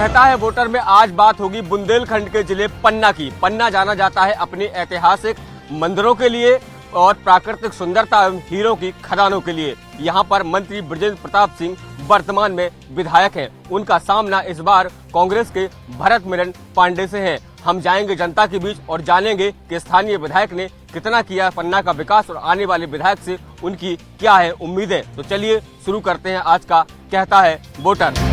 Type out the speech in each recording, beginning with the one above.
कहता है वोटर में आज बात होगी बुंदेलखंड के जिले पन्ना की। पन्ना जाना जाता है अपनी ऐतिहासिक मंदिरों के लिए और प्राकृतिक सुंदरता एवं हीरों की खदानों के लिए। यहाँ पर मंत्री बृजेंद्र प्रताप सिंह वर्तमान में विधायक हैं। उनका सामना इस बार कांग्रेस के भरत मिलन पांडे से है। हम जाएंगे जनता के बीच और जानेंगे कि स्थानीय विधायक ने कितना किया पन्ना का विकास और आने वाले विधायक से उनकी क्या है उम्मीदें। तो चलिए शुरू करते हैं आज का कहता है वोटर।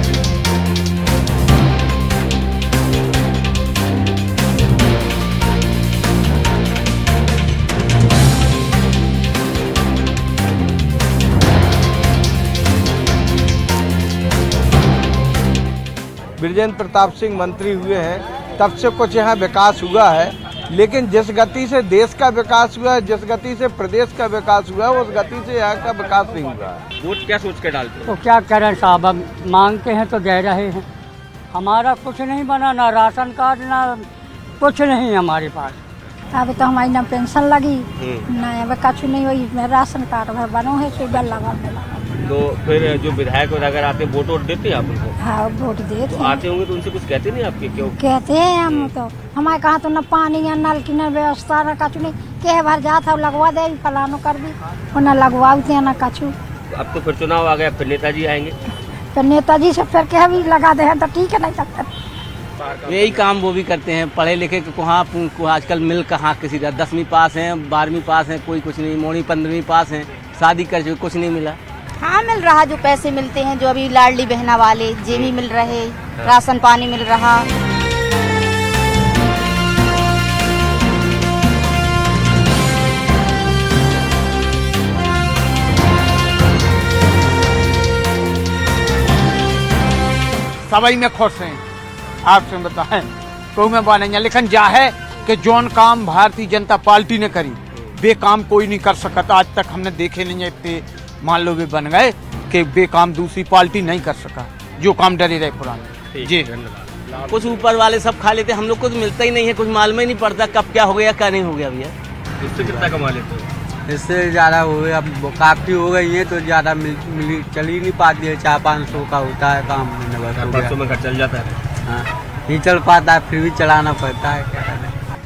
बृजेंद्र प्रताप सिंह मंत्री हुए हैं तब से कुछ यहाँ विकास हुआ है, लेकिन जिस गति से देश का विकास हुआ है, जिस गति से प्रदेश का विकास हुआ है, उस गति से यहाँ का विकास नहीं हुआ है। वोट क्या सोच के डालते हैं? तो क्या करें साहब, अब मांगते हैं तो दे रहे हैं। हमारा कुछ नहीं बना, ना राशन कार्ड ना कुछ नहीं हमारे पास। अभी तो हमारी ना पेंशन लगी ना अब कछु नहीं हुई। मैं राशन कार्ड बनो है सुविधा लगा मिला। तो फिर जो विधायक और अगर आते वोट देते हैं आप उनको? हाँ वोट देते तो आते होंगे तो उनसे कुछ कहते नहीं आपके? क्यों कहते हैं हम तो हमारे कहा तो न पानी या नल की न व्यवस्था न कछु नहीं। कह भर जाता लगवा दे फलानो कर दी और न लगवाते न कछु। अब तो फिर चुनाव आ गया, फिर नेताजी आएंगे, फिर नेताजी से फिर कह भी लगा दे तो ठीक है, नहीं सकते। यही काम वो भी करते हैं। पढ़े लिखे कहाँ आजकल मिल कहाँ किसी का 10वीं पास है, 12वीं पास है, कोई कुछ नहीं। मोड़ी 15वीं पास है, शादी कर चुके, कुछ नहीं मिला। हाँ मिल रहा, जो पैसे मिलते हैं जो अभी लाडली बहना वाले जे भी मिल रहे, राशन पानी मिल रहा। सभी में खुश हैं। आपसे बताएं तो मैं बनेंगे, लेकिन जा है कि जौन काम भारतीय जनता पार्टी ने करी वे काम कोई नहीं कर सकता। आज तक हमने देखे नहीं है इतने मान लो वे बन गए कि वे काम दूसरी पार्टी नहीं कर सका, जो काम डरे रहे पुराने। जी कुछ ऊपर वाले सब खा लेते, हम लोग को तो मिलता ही नहीं है, कुछ मालूम ही नहीं पड़ता कब क्या हो गया क्या नहीं हो गया भैया। इससे कितना कमा लेते हो? इससे ज़्यादा हो गया, अब काफ़ी हो गई है तो ज़्यादा मिली चल ही नहीं पाती है। 400-500 का होता है काम, 500 में घर चल जाता है। हाँ नहीं चल पाता है, फिर भी चलाना पड़ता है।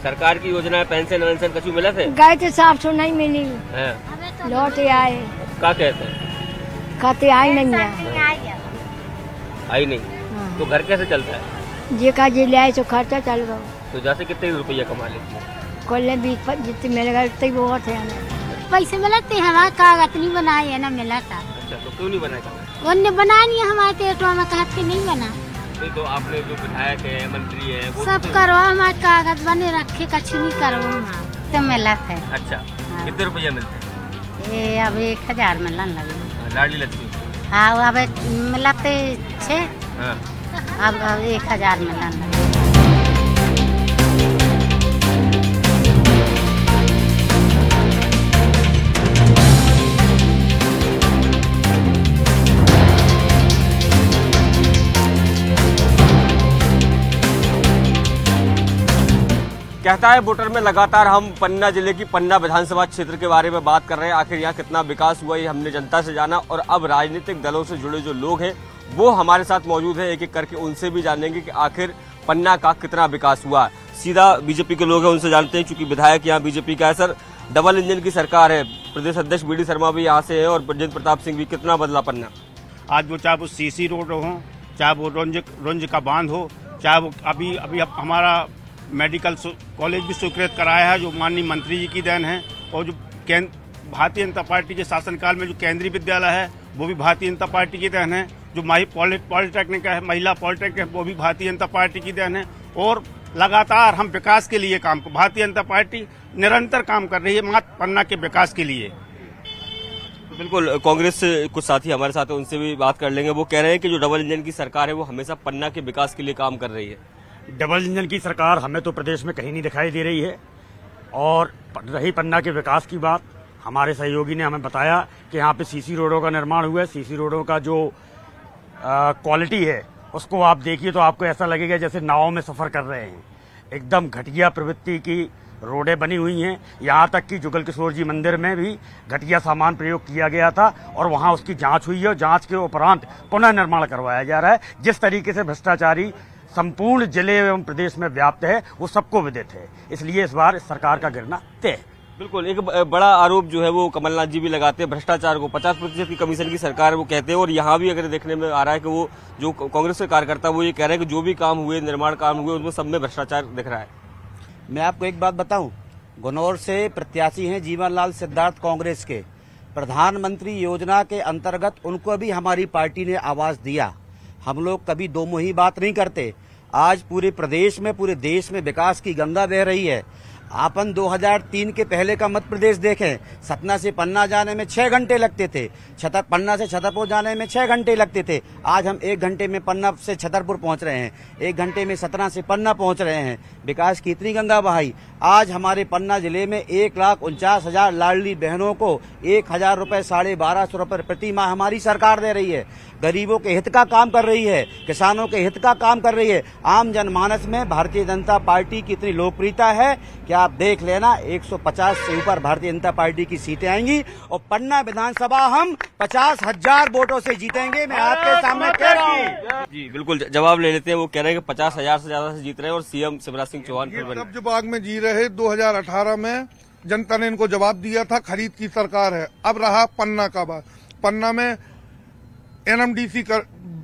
सरकार की योजना है पेंशन वेंशन कछु मिला थे? गए थे साहब सो नहीं मिली, लौट आए। क्या कहते हैं? कहते आई नहीं है, आई नहीं। तो घर कैसे चलता है? जे का जे ले आए तो खर्चा चल गया। तो जैसे कितने रुपया कमा लेते हैं? कोल्ले 20 जितने मिल गए उतने बहुत है हमें। पैसे मिलते हैं, हमारा कागज नहीं बनाए है ना मिला था। अच्छा तो क्यों नहीं बनाया? उनने बनाया नहीं, हमारे तो में कहा कि नहीं बना। तो आपने जो विधायक है मंत्री है वो सब करो, हमारे कागज बने रखे कछु नहीं करो तो मिला था। अच्छा कितने रुपया मिलते हैं? ये अब 1000 मिलन लगे। लाडली लक्ष्मी? हाँ अब मिलाते 6, अब 1000 मिलन लगे। कहता है वोटर में लगातार हम पन्ना जिले की पन्ना विधानसभा क्षेत्र के बारे में बात कर रहे हैं। आखिर यहाँ कितना विकास हुआ ये हमने जनता से जाना और अब राजनीतिक दलों से जुड़े जो लोग हैं वो हमारे साथ मौजूद है। एक एक करके उनसे भी जानेंगे कि आखिर पन्ना का कितना विकास हुआ। सीधा बीजेपी के लोग हैं उनसे जानते हैं, चूंकि विधायक यहाँ बीजेपी का है। सर डबल इंजन की सरकार है, प्रदेश अध्यक्ष बीडी शर्मा भी यहाँ से है और बृजेंद्र प्रताप सिंह भी, कितना बदला पन्ना? आज वो चाहे वो सीसी रोड हो, चाहे वो रुंज का बांध हो, चाहे वो अभी हमारा मेडिकल कॉलेज भी स्वीकृत कराया है जो माननीय मंत्री जी की देन है। और जो भारतीय जनता पार्टी के शासनकाल में जो केंद्रीय विद्यालय है वो भी भारतीय जनता पार्टी की देन है। जो पॉलिटेक्निक है, महिला पॉलिटेक्निक है, वो भी भारतीय जनता पार्टी की देन है। और लगातार हम विकास के लिए काम, भारतीय जनता पार्टी निरंतर काम कर रही है मात्र पन्ना के विकास के लिए। बिल्कुल, कांग्रेस से कुछ साथी हमारे साथ हैं, उनसे भी बात कर लेंगे। वो कह रहे हैं कि जो डबल इंजन की सरकार है वो हमेशा पन्ना के विकास के लिए काम कर रही है। डबल इंजन की सरकार हमें तो प्रदेश में कहीं नहीं दिखाई दे रही है। और रही पन्ना के विकास की बात, हमारे सहयोगी ने हमें बताया कि यहाँ पे सीसी रोडों का निर्माण हुआ है। सीसी रोडों का जो क्वालिटी है उसको आप देखिए तो आपको ऐसा लगेगा जैसे नाव में सफर कर रहे हैं। एकदम घटिया प्रवृत्ति की रोडें बनी हुई हैं। यहाँ तक कि जुगल किशोर जी मंदिर में भी घटिया सामान प्रयोग किया गया था और वहाँ उसकी जांच हुई है और जांच के उपरांत पुनः निर्माण करवाया जा रहा है। जिस तरीके से भ्रष्टाचारी संपूर्ण जिले एवं प्रदेश में व्याप्त है वो सबको विदित है। इसलिए इस बार सरकार का गिरना तय है। बिल्कुल, एक बड़ा आरोप जो है वो कमलनाथ जी भी लगाते हैं, भ्रष्टाचार को 50% की कमीशन की सरकार वो कहते हैं। और यहाँ भी अगर देखने में आ रहा है कि वो जो कांग्रेस के कार्यकर्ता वो ये कह रहे हैं कि जो भी काम हुए, निर्माण काम हुए, उसमें सब में भ्रष्टाचार दिख रहा है। मैं आपको एक बात बताऊं, गुनौर से प्रत्याशी हैं जीवनलाल सिद्धार्थ कांग्रेस के। प्रधानमंत्री योजना के अंतर्गत उनको भी हमारी पार्टी ने आवाज दिया। हम लोग कभी दो मुही बात नहीं करते। आज पूरे प्रदेश में, पूरे देश में विकास की गंगा बह रही है। आपन 2003 के पहले का मध्य प्रदेश देखें, सतना से पन्ना जाने में 6 घंटे लगते थे, पन्ना से छतरपुर जाने में 6 घंटे लगते थे। आज हम 1 घंटे में पन्ना से छतरपुर पहुंच रहे हैं, 1 घंटे में सतना से पन्ना पहुंच रहे हैं। विकास की इतनी गंगा बहाई। आज हमारे पन्ना जिले में 1,49,000 लाडली बहनों को 1,000 रुपए, 1,250 रुपए प्रति माह हमारी सरकार दे रही है। गरीबों के हित का काम कर रही है, किसानों के हित का काम कर रही है। आम जनमानस में भारतीय जनता पार्टी की इतनी लोकप्रियता है कि आप देख लेना, 150 से ऊपर भारतीय जनता पार्टी की सीटें आएंगी और पन्ना विधानसभा हम 50,000 वोटों से जीतेंगे। मैं आपके सामने कह रहा हूँ। जी बिल्कुल, जवाब ले लेते हैं। वो कह रहे हैं कि 50,000 से ज्यादा से जीत रहे हैं और सीएम शिवराज सिंह चौहान फिर बाग में जी रहे। 2018 में जनता ने इनको जवाब दिया था, खरीद की सरकार है। अब रहा पन्ना का बात। पन्ना में एनएमडीसी का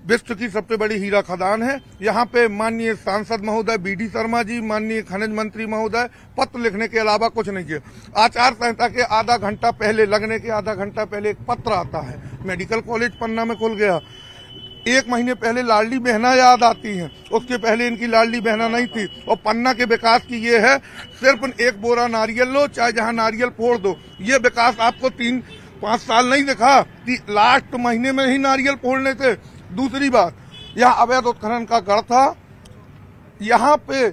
विश्व की सबसे बड़ी हीरा खदान है। यहाँ पे माननीय सांसद महोदय बीडी शर्मा जी, माननीय खनिज मंत्री महोदय पत्र लिखने के अलावा कुछ नहीं किया। आचार संहिता के आधा घंटा पहले, लगने के आधा घंटा पहले एक पत्र आता है, मेडिकल कॉलेज पन्ना में खुल गया। 1 महीने पहले लाडली बहना याद आती हैं, उसके पहले इनकी लाडली बहना नहीं थी। और पन्ना के विकास की ये है, सिर्फ 1 बोरा नारियल लो, चाहे जहाँ नारियल फोड़ दो। ये विकास आपको 3-5 साल नहीं दिखा, लास्ट महीने में ही नारियल फोड़ने थे। दूसरी बात, यहाँ अवैध उत्खनन का गढ़ था। यहाँ पे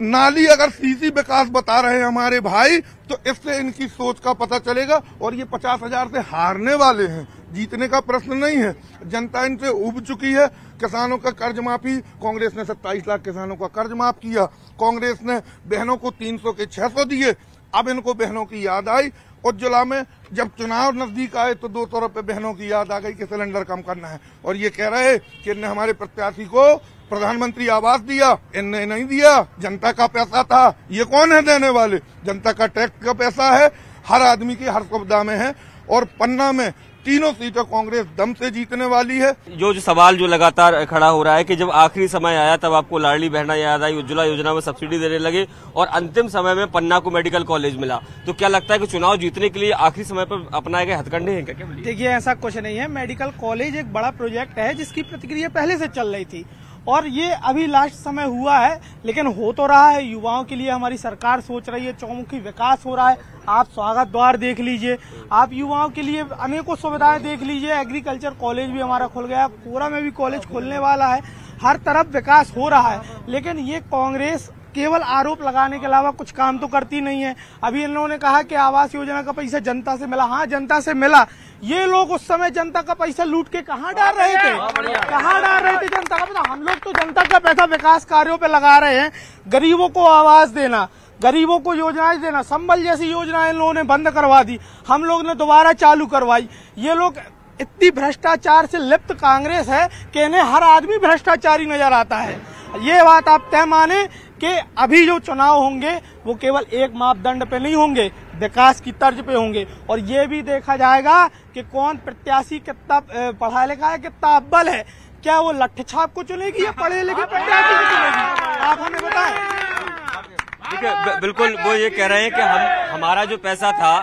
नाली अगर सीसी विकास बता रहे हैं हमारे भाई, तो इससे इनकी सोच का पता चलेगा। और ये 50,000 से हारने वाले हैं, जीतने का प्रश्न नहीं है। जनता इनसे उब चुकी है। किसानों का कर्ज माफी, कांग्रेस ने 27 लाख किसानों का कर्ज माफ किया। कांग्रेस ने बहनों को 300 के 600 दिए। अब इनको बहनों की याद आई। उज्ज्वला में जब चुनाव नजदीक आए तो 200 रुपए बहनों की याद आ गई कि सिलेंडर कम करना है। और ये कह रहे कि इनने हमारे प्रत्याशी को प्रधानमंत्री आवास दिया, इनने नहीं दिया, जनता का पैसा था। ये कौन है देने वाले? जनता का टैक्स का पैसा है, हर आदमी की हर सुविधा में है। और पन्ना में 3 सीटें कांग्रेस दम से जीतने वाली है। जो सवाल जो लगातार खड़ा हो रहा है कि जब आखिरी समय आया तब आपको लाडली बहना याद आई, उज्ज्वला योजना में सब्सिडी देने लगे और अंतिम समय में पन्ना को मेडिकल कॉलेज मिला, तो क्या लगता है कि चुनाव जीतने के लिए आखिरी समय पर अपनाए गए हथकंडे हैं क्या? देखिए, ऐसा कुछ नहीं है। मेडिकल कॉलेज एक बड़ा प्रोजेक्ट है जिसकी प्रतिक्रिया पहले से चल रही थी और ये अभी लास्ट समय हुआ है, लेकिन हो तो रहा है। युवाओं के लिए हमारी सरकार सोच रही है, चौमुखी विकास हो रहा है। आप स्वागत द्वार देख लीजिए, आप युवाओं के लिए अनेकों सुविधाएं देख लीजिए। एग्रीकल्चर कॉलेज भी हमारा खुल गया, कोरा में भी कॉलेज खुलने वाला है। हर तरफ विकास हो रहा है। लेकिन ये कांग्रेस केवल आरोप लगाने के अलावा कुछ काम तो करती नहीं है। अभी इन्होंने कहा कि आवास योजना का पैसा जनता से मिला। हाँ, जनता से मिला। ये लोग उस समय जनता का पैसा लूट के कहाँ डाल रहे थे? कहाँ डाल रहे थे जनता का पैसा? हम लोग तो जनता का पैसा विकास कार्यों पे लगा रहे हैं। गरीबों को आवास देना, गरीबों को योजनाएं देना, संबल जैसी योजनाएं इन लोगों ने बंद करवा दी, हम लोग ने दोबारा चालू करवाई। ये लोग इतनी भ्रष्टाचार से लिप्त कांग्रेस है कि इन्हें हर आदमी भ्रष्टाचारी नजर आता है। ये बात आप तय माने कि अभी जो चुनाव होंगे वो केवल एक मापदंड पे नहीं होंगे, विकास की तर्ज पे होंगे। और ये भी देखा जाएगा कि कौन प्रत्याशी कितना पढ़ा लिखा है, कितना अव्वल है। क्या वो लट्ठ छाप को चुनेगी या पढ़े लिखे प्रत्याशी को चुनेगी? आप हमें बताएं। ठीक है, बिल्कुल वो ये कह रहे हैं कि हमारा जो पैसा था,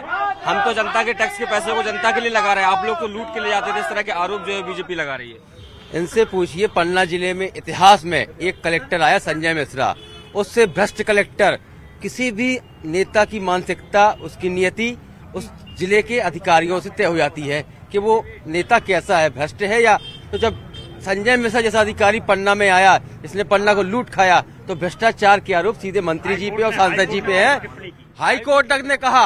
हम तो जनता के टैक्स के पैसे को जनता के लिए लगा रहे हैं, आप लोग तो लूट के ले जाते थे। इस तरह के आरोप जो है बीजेपी लगा रही है। इनसे पूछिए, पन्ना जिले में इतिहास में एक कलेक्टर आया संजय मिश्रा, उससे भ्रष्ट कलेक्टर। किसी भी नेता की मानसिकता, उसकी नियति उस जिले के अधिकारियों से तय हो जाती है कि वो नेता कैसा है, भ्रष्ट है या। तो जब संजय मिश्रा जैसा अधिकारी पन्ना में आया, इसने पन्ना को लूट खाया, तो भ्रष्टाचार के आरोप सीधे मंत्री जी पे और सांसद जी पे है। हाई कोर्ट तक ने कहा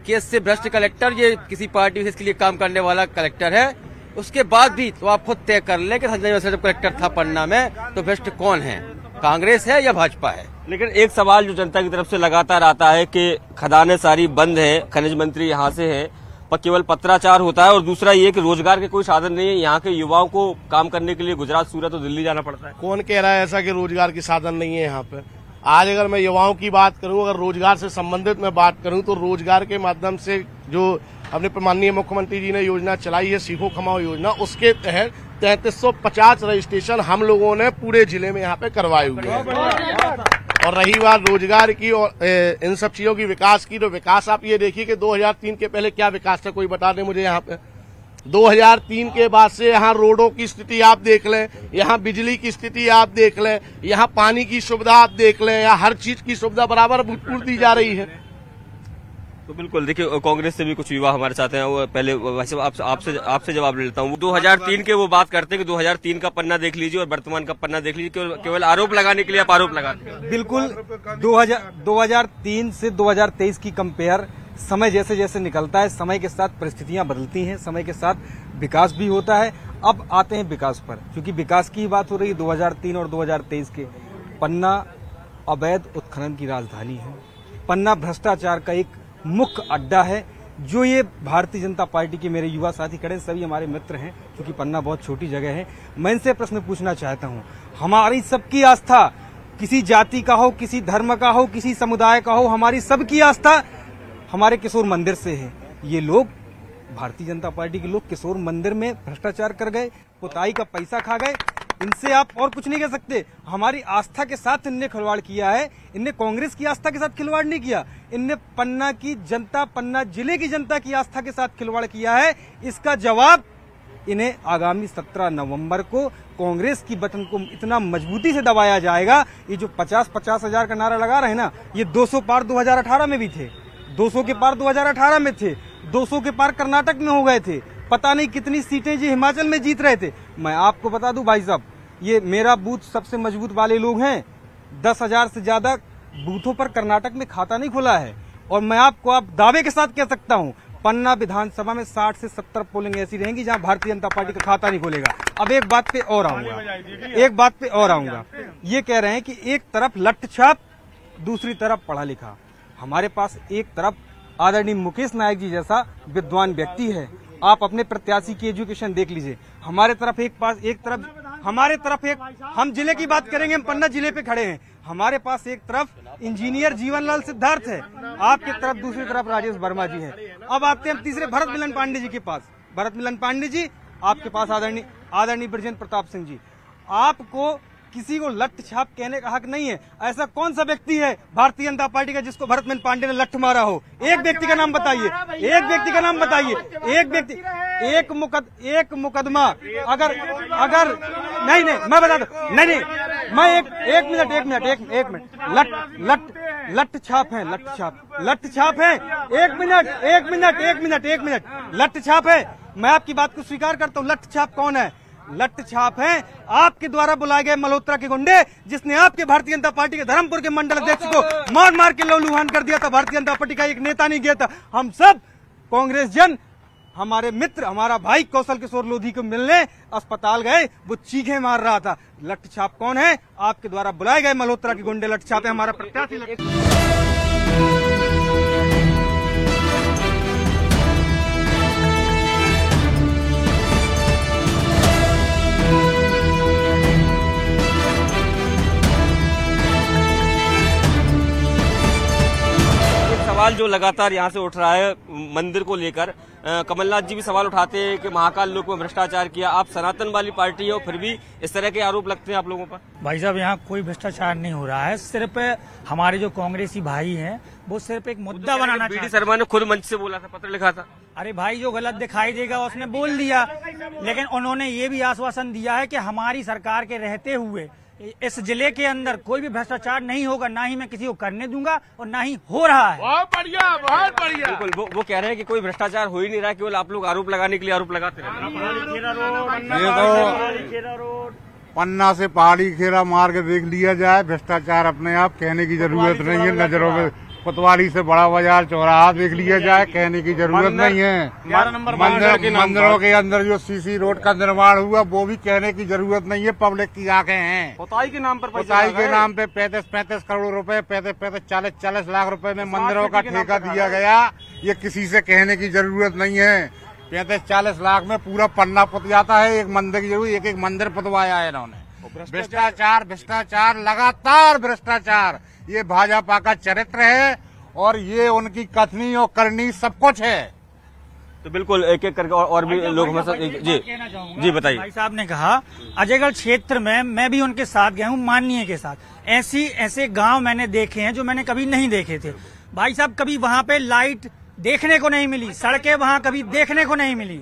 कि इससे भ्रष्ट कलेक्टर, ये किसी पार्टी विशेष के लिए काम करने वाला कलेक्टर है। उसके बाद भी तो आप खुद तय कर ले कि संजय मिश्रा जब कलेक्टर था पन्ना में, तो भ्रष्ट कौन है, कांग्रेस है या भाजपा है? लेकिन एक सवाल जो जनता की तरफ से लगातार आता है कि खदानें सारी बंद हैं, खनिज मंत्री यहाँ से हैं, केवल पत्राचार होता है, और दूसरा ये कि रोजगार के कोई साधन नहीं है। यहाँ के युवाओं को काम करने के लिए गुजरात, सूरत और दिल्ली जाना पड़ता है। कौन कह रहा है ऐसा कि रोजगार के साधन नहीं है यहाँ पे? आज अगर मैं युवाओं की बात करूं, अगर रोजगार से संबंधित मैं बात करूं, तो रोजगार के माध्यम से जो अपने माननीय मुख्यमंत्री जी ने योजना चलाई है, सीखो कमाओ योजना, उसके तहत 3350 रजिस्ट्रेशन हम लोगों ने पूरे जिले में यहाँ पे करवाए हुए हैं। और रही बात रोजगार की और इन सब चीजों की विकास की, तो विकास आप ये देखिए कि 2003 के पहले क्या विकास था, कोई बता दे मुझे यहाँ पे। 2003 के बाद से यहाँ रोडों की स्थिति आप देख लें, यहाँ बिजली की स्थिति आप देख लें, यहाँ पानी की सुविधा आप देख लें, यहाँ हर चीज की सुविधा बराबर भूतपूर्व दी जा रही है। तो बिल्कुल देखिए, कांग्रेस से भी कुछ युवा हमारे साथ हैं। वो पहले वैसे आपसे जवाब ले लेता हूँ। 2003 के वो बात करते हैं कि 2003 का पन्ना देख लीजिए और वर्तमान का पन्ना देख लीजिए, केवल आरोप लगाने के लिए आप आरोप लगाते हैं। बिल्कुल 2003 से 2023 की कंपेयर, समय जैसे जैसे निकलता है, समय के साथ परिस्थितियां बदलती हैं, समय के साथ विकास भी होता है। अब आते हैं विकास पर, क्योंकि विकास की बात हो रही है। 2003 और 2023 के पन्ना अवैध उत्खनन की राजधानी है। पन्ना भ्रष्टाचार का एक मुख्य अड्डा है। जो ये भारतीय जनता पार्टी के मेरे युवा साथी खड़े, सभी हमारे मित्र हैं, क्योंकि पन्ना बहुत छोटी जगह है। मैं इनसे प्रश्न पूछना चाहता हूँ, हमारी सबकी आस्था किसी जाति का हो, किसी धर्म का हो, किसी समुदाय का हो, हमारी सबकी आस्था हमारे किशोर मंदिर से है। ये लोग, भारतीय जनता पार्टी के लोग, किशोर मंदिर में भ्रष्टाचार कर गए, पुताई का पैसा खा गए। इनसे आप और कुछ नहीं कह सकते। हमारी आस्था के साथ इनने खिलवाड़ किया है। इनने कांग्रेस की आस्था के साथ खिलवाड़ नहीं किया, इनने पन्ना की जनता, पन्ना जिले की जनता की आस्था के साथ खिलवाड़ किया है। इसका जवाब इन्हें आगामी 17 नवंबर को कांग्रेस की बटन को इतना मजबूती से दबाया जाएगा। ये जो 50-50 हजार का नारा लगा रहे हैं ना, ये 200 पार 2018 में भी थे, 200 के पार 2018 में थे, 200 के पार कर्नाटक में हो गए थे, पता नहीं कितनी सीटें जी हिमाचल में जीत रहे थे। मैं आपको बता दूं भाई साहब, ये मेरा बूथ सबसे मजबूत वाले लोग हैं। 10,000 से ज्यादा बूथों पर कर्नाटक में खाता नहीं खुला है। और मैं आपको आप दावे के साथ कह सकता हूं, पन्ना विधानसभा में 60 से 70 पोलिंग ऐसी रहेंगी जहां भारतीय जनता पार्टी का खाता नहीं खुलेगा। अब एक बात पे और आऊंगा, ये कह रहे हैं कि एक तरफ लठ छाप, दूसरी तरफ पढ़ा लिखा। हमारे पास एक तरफ आदरणीय मुकेश नायक जी जैसा विद्वान व्यक्ति है। आप अपने प्रत्याशी की एजुकेशन देख लीजिए। हमारे तरफ हम जिले की बात करेंगे, हम पन्ना जिले पे खड़े हैं। हमारे पास एक तरफ इंजीनियर जीवनलाल सिद्धार्थ है, आपकी तरफ दूसरी तरफ राजेश वर्मा जी है। अब आते हैं हम तीसरे भरत मिलन पांडे जी के पास। भरत मिलन पांडे जी, आपके पास आदरणीय बृजेंद्र प्रताप सिंह जी। आपको किसी को लठ छाप कहने का हक नहीं है। ऐसा कौन सा व्यक्ति है भारतीय जनता पार्टी का जिसको भरत मिलन पांडे ने लठ मारा हो? एक व्यक्ति का नाम बताइए, एक व्यक्ति का नाम बताइए, एक व्यक्ति, एक मुकदमा अगर नहीं मैं बता दो, नहीं मैं एक मिनट लठ छाप है, लठ छाप है। एक मिनट लठ छाप है। मैं आपकी बात को स्वीकार करता हूँ। लठ छाप कौन है? लठ छाप है आपके द्वारा बुलाए गए मल्होत्रा के गुंडे, जिसने आपके भारतीय जनता पार्टी के धर्मपुर के मंडल अध्यक्ष को मार के लहूलुहान कर दिया था। भारतीय जनता पार्टी का एक नेता नहीं गया था। हम सब कांग्रेस जन, हमारे मित्र, हमारा भाई कौशल किशोर लोधी को मिलने अस्पताल गए, वो चीखें मार रहा था। लठ छाप कौन है? आपके द्वारा बुलाए गए मल्होत्रा के गुंडे लठ छाप है। हमारा प्रत्याशी सवाल जो लगातार यहाँ से उठ रहा है मंदिर को लेकर, कमलनाथ जी भी सवाल उठाते हैं कि महाकाल लोक में भ्रष्टाचार किया। आप सनातन वाली पार्टी हो, फिर भी इस तरह के आरोप लगते हैं आप लोगों पर। भाई साहब, यहाँ कोई भ्रष्टाचार नहीं हो रहा है। सिर्फ हमारे जो कांग्रेसी भाई हैं वो सिर्फ एक मुद्दा बनाना चाहते हैं। शर्मा ने खुद मंच से बोला था, पत्र लिखा था। अरे भाई, जो गलत दिखाई देगा उसने बोल दिया, लेकिन उन्होंने ये भी आश्वासन दिया है कि हमारी सरकार के रहते हुए इस जिले के अंदर कोई भी भ्रष्टाचार नहीं होगा, ना ही मैं किसी को करने दूंगा और ना ही हो रहा है। बहुत बढ़िया, बहुत बढ़िया। बिल्कुल, वो कह रहे हैं कि कोई भ्रष्टाचार हो ही नहीं रहा, केवल आप लोग आरोप लगाने के लिए आरोप लगाते हैं। पन्ना से पहाड़ी खेरा मार के देख लिया जाए, भ्रष्टाचार अपने आप कहने की जरूरत नहीं है। नजरों में कोतवाली से बड़ा बाजार चौराहा देख लिया जाए, कहने की जरूरत नहीं है। मंदिरों के अंदर जो सीसी रोड का निर्माण हुआ वो भी कहने की जरूरत नहीं है, पब्लिक की आंखें हैं। पुताई के नाम पर 35 करोड़ रुपए 40 लाख रुपए में मंदिरों का ठेका दिया गया। ये किसी से कहने की जरूरत नहीं है। 35-40 लाख में पूरा पन्ना पुत जाता है। एक मंदिर की जरूर एक मंदिर पुतवाया है इन्होंने। भ्रष्टाचार, लगातार भ्रष्टाचार, ये भाजपा का चरित्र है और ये उनकी कथनी और करनी सब कुछ है। तो बिल्कुल एक एक करके और भी लोग हमारे साथ। जी बताइए। भाई साहब ने कहा अजयगढ़ क्षेत्र में मैं भी उनके साथ गया हूँ, माननीय के साथ। ऐसे गांव मैंने देखे हैं जो मैंने कभी नहीं देखे थे। भाई साहब कभी वहाँ पे लाइट देखने को नहीं मिली, सड़कें वहाँ कभी देखने को नहीं मिली।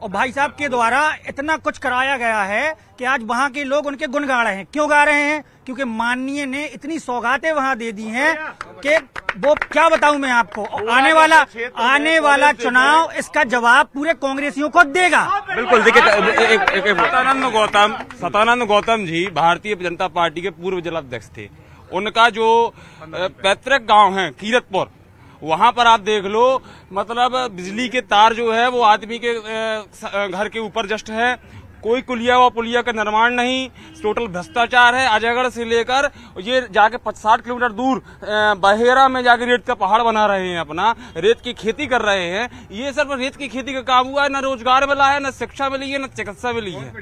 और भाई साहब के द्वारा इतना कुछ कराया गया है कि आज वहाँ के लोग उनके गुण गा रहे हैं। क्यों गा रहे हैं? क्योंकि माननीय ने इतनी सौगातें वहाँ दे दी हैं कि वो क्या बताऊं मैं आपको। आने वाला चुनाव इसका जवाब पूरे कांग्रेसियों को देगा। बिल्कुल। देखिए सतानंद गौतम जी भारतीय जनता पार्टी के पूर्व जिलाध्यक्ष थे। उनका जो पैतृक गांव है कीरतपुर, वहां पर आप देख लो, मतलब बिजली के तार जो है वो आदमी के घर के ऊपर जस्ट है। कोई कुलिया व पुलिया का निर्माण नहीं, टोटल भ्रष्टाचार है। अजयगढ़ से लेकर ये जाके 60 किलोमीटर दूर बहेरा में जाके रेत का पहाड़ बना रहे हैं, अपना रेत की खेती कर रहे हैं। ये सिर्फ रेत की खेती का काम हुआ है, न रोजगार मिला है, न शिक्षा मिली है, न चिकित्सा मिली है।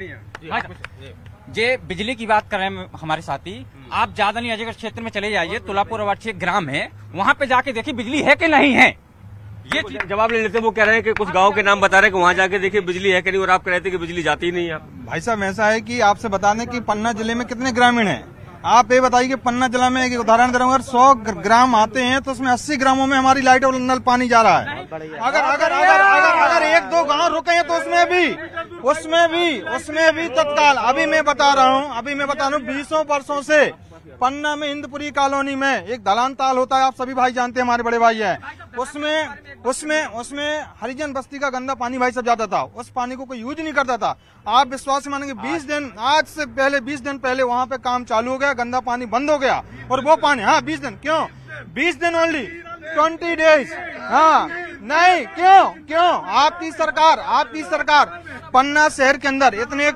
जे बिजली की बात कर रहे हैं हमारे साथी, आप ज्यादा नहीं अजयगढ़ क्षेत्र में चले जाइए, तुलापुर अवार्ड ग्राम है, वहाँ पे जाके देखिए बिजली है कि नहीं है। ये जवाब ले लेते, वो कह रहे हैं कि कुछ गांव के नाम बता रहे हैं कि वहाँ जाके देखिए बिजली है कि नहीं, और आप कह रहे थे कि बिजली जाती ही नहीं है। भाई साहब ऐसा है कि आपसे बता दें कि पन्ना जिले में कितने ग्रामीण हैं। आप ये बताइए कि पन्ना जिला में एक उदाहरण दे रहा हूँ, अगर 100 ग्राम आते हैं तो उसमें 80 ग्रामों में हमारी लाइट और नल पानी जा रहा है। अगर 1-2 गांव रुके हैं तो उसमें भी तत्काल। अभी मैं बता रहा हूँ 20 वर्षों से पन्ना में हिंदपुरी कॉलोनी में एक दलान ताल होता है, आप सभी भाई जानते हैं, हमारे बड़े भाई हैं। उसमें हरिजन बस्ती का गंदा पानी भाई सब जाता था। उस पानी को कोई यूज नहीं करता था। आप विश्वास मानेंगे 20 दिन पहले वहाँ पे काम चालू हो गया, गंदा पानी बंद हो गया। और वो पानी 20 दिन क्यों? 20 दिन ओनली 20 डेज। नहीं क्यों? आपकी सरकार पन्ना शहर के अंदर इतने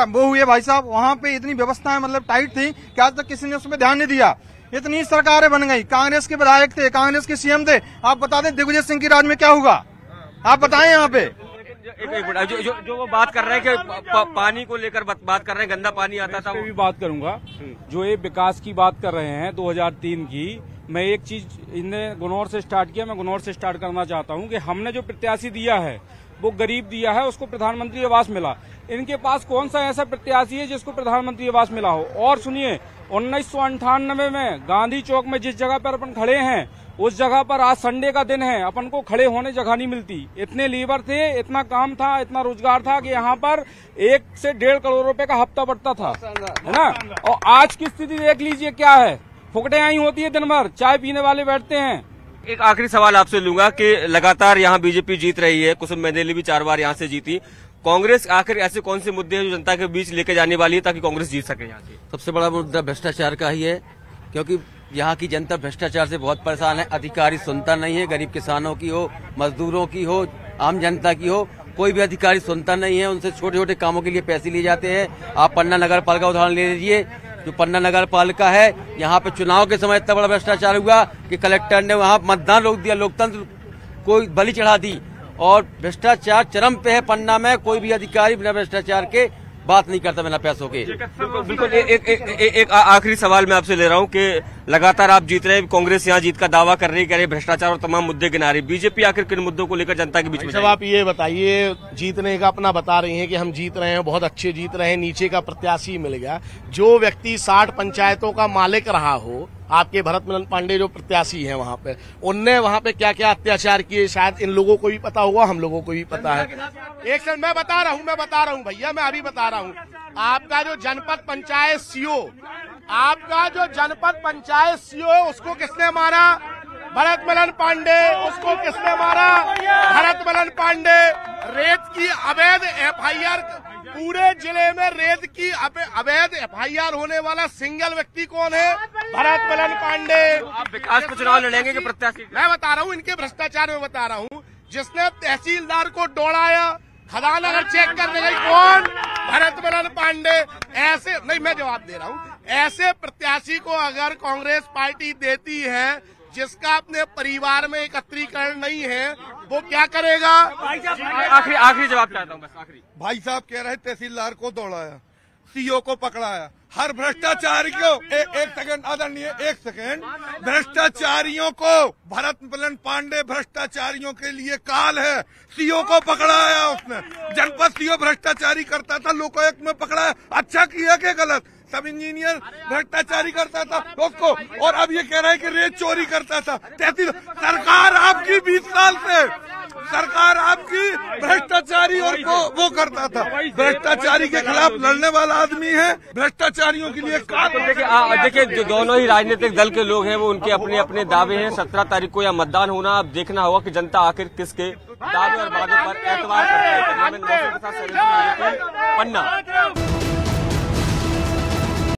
वो हुए भाई साहब, वहाँ पे इतनी व्यवस्थाएं मतलब टाइट थी कि आज तक किसी ने उसमें ध्यान नहीं दिया। इतनी सरकारें बन गई, कांग्रेस के विधायक थे, कांग्रेस के सीएम थे। आप बता दें दिग्विजय सिंह की राज में क्या हुआ, आप बताएं यहाँ पे। जो वो बात कर रहे हैं कि पानी को लेकर बात कर रहे हैं, गंदा पानी आता था, वो भी बात करूंगा। जो ये विकास की बात कर रहे हैं 2003 की, मैं एक चीज इनने गुनौर से स्टार्ट किया, मैं गुनौर से स्टार्ट करना चाहता हूं कि हमने जो प्रत्याशी दिया है वो गरीब दिया है, उसको प्रधानमंत्री आवास मिला। इनके पास कौन सा ऐसा प्रत्याशी है जिसको प्रधानमंत्री आवास मिला हो? और सुनिए, 1998 में गांधी चौक में जिस जगह पर अपन खड़े हैं, उस जगह पर आज संडे का दिन है, अपन को खड़े होने जगह नहीं मिलती। इतने लेबर थे, इतना काम था, इतना रोजगार था कि यहाँ पर 1 से 1.5 करोड़ रुपए का हफ्ता बढ़ता था, है ना। और आज की स्थिति देख लीजिए क्या है, फुकटे आई होती है, दिन भर चाय पीने वाले बैठते हैं। एक आखिरी सवाल आपसे लूंगा कि लगातार यहाँ बीजेपी जीत रही है, कुसुम मेंदेली भी 4 बार यहाँ से जीती। कांग्रेस आखिर ऐसे कौन से मुद्दे हैं जो जनता के बीच लेके जाने वाली है ताकि कांग्रेस जीत सके यहाँ से? सबसे बड़ा मुद्दा भ्रष्टाचार का ही है, क्योंकि यहाँ की जनता भ्रष्टाचार से बहुत परेशान है। अधिकारी सुनता नहीं है, गरीब किसानों की हो, मजदूरों की हो, आम जनता की हो, कोई भी अधिकारी सुनता नहीं है। उनसे छोटे छोटे कामों के लिए पैसे लिए जाते हैं। आप पन्ना नगर पालिका उदाहरण ले लीजिए, जो पन्ना नगर पालिका है, यहाँ पे चुनाव के समय इतना बड़ा भ्रष्टाचार हुआ कि कलेक्टर ने वहाँ मतदान रोक दिया, लोकतंत्र को बलि चढ़ा दी। और भ्रष्टाचार चरम पे है पन्ना में। कोई भी अधिकारी बिना भ्रष्टाचार के बात नहीं करता, बिना पैसों के। बिल्कुल। एक आखिरी सवाल मैं आपसे ले रहा हूँ कि लगातार आप जीत रहे हैं, कांग्रेस यहाँ जीत का दावा कर रही है, भ्रष्टाचार और तमाम मुद्दे गिना रही, बीजेपी आखिर किन मुद्दों को लेकर जनता के बीच में? सब आप ये बताइए, जीतने का अपना बता रही हैं कि हम जीत रहे हैं, बहुत अच्छे जीत रहे हैं, नीचे का प्रत्याशी मिल गया। जो व्यक्ति 60 पंचायतों का मालिक रहा हो, आपके भरत मिलन पांडे जो प्रत्याशी हैं वहाँ पे, उनने वहाँ पे क्या क्या अत्याचार किए, शायद इन लोगों को भी पता होगा, हम लोगों को भी पता है। एक सेकंड, मैं बता रहा हूँ भैया, मैं अभी बता रहा हूँ। आपका जो जनपद पंचायत सीओ उसको किसने मारा? भरत मिलन पांडे। उसको किसने मारा? भरत मिलन पांडे। रेत की अवैध FIR पूरे जिले में रेत की अवैध FIR होने वाला सिंगल व्यक्ति कौन है? भरत मलन पांडे। आप विकास पे चुनाव लड़ेंगे कि प्रत्याशी? मैं बता रहा हूँ, इनके भ्रष्टाचार में बता रहा हूँ। जिसने तहसीलदार को दौड़ाया, खदान अगर चेक करने गई, कौन? भरत मलन पांडे। ऐसे नहीं, मैं जवाब दे रहा हूँ, ऐसे प्रत्याशी को अगर कांग्रेस पार्टी देती है जिसका अपने परिवार में एकत्रीकरण नहीं है, वो क्या करेगा? आखिरी जवाब चाहता हूँ, बस आखिरी। भाई साहब कह रहे तहसीलदार को दौड़ाया, CO को पकड़ाया, हर भ्रष्टाचारी को एक सेकंड आदरणीय, एक सेकंड, भ्रष्टाचारियों को, भरत मलन पांडे भ्रष्टाचारियों के लिए काल है। CO को पकड़ाया उसने, जनपद CO भ्रष्टाचारी करता था, लोकायुक्त में पकड़ाया। अच्छा किया कि गलत? सब इंजीनियर भ्रष्टाचारी करता था उसको, और अब ये कह रहे हैं कि रेत चोरी करता था। तहसील सरकार आपकी 20 साल से, सरकार आपकी भ्रष्टाचारी और वो करता था। भ्रष्टाचारी के खिलाफ लड़ने वाला आदमी है, भ्रष्टाचारियों के लिए देखिए जो दोनों ही राजनीतिक दल के लोग हैं वो उनके अपने अपने दावे हैं। 17 तारीख को यह मतदान होना, अब देखना होगा कि जनता आखिर किसके दावे और वादों पर एतबार करती है। पन्ना।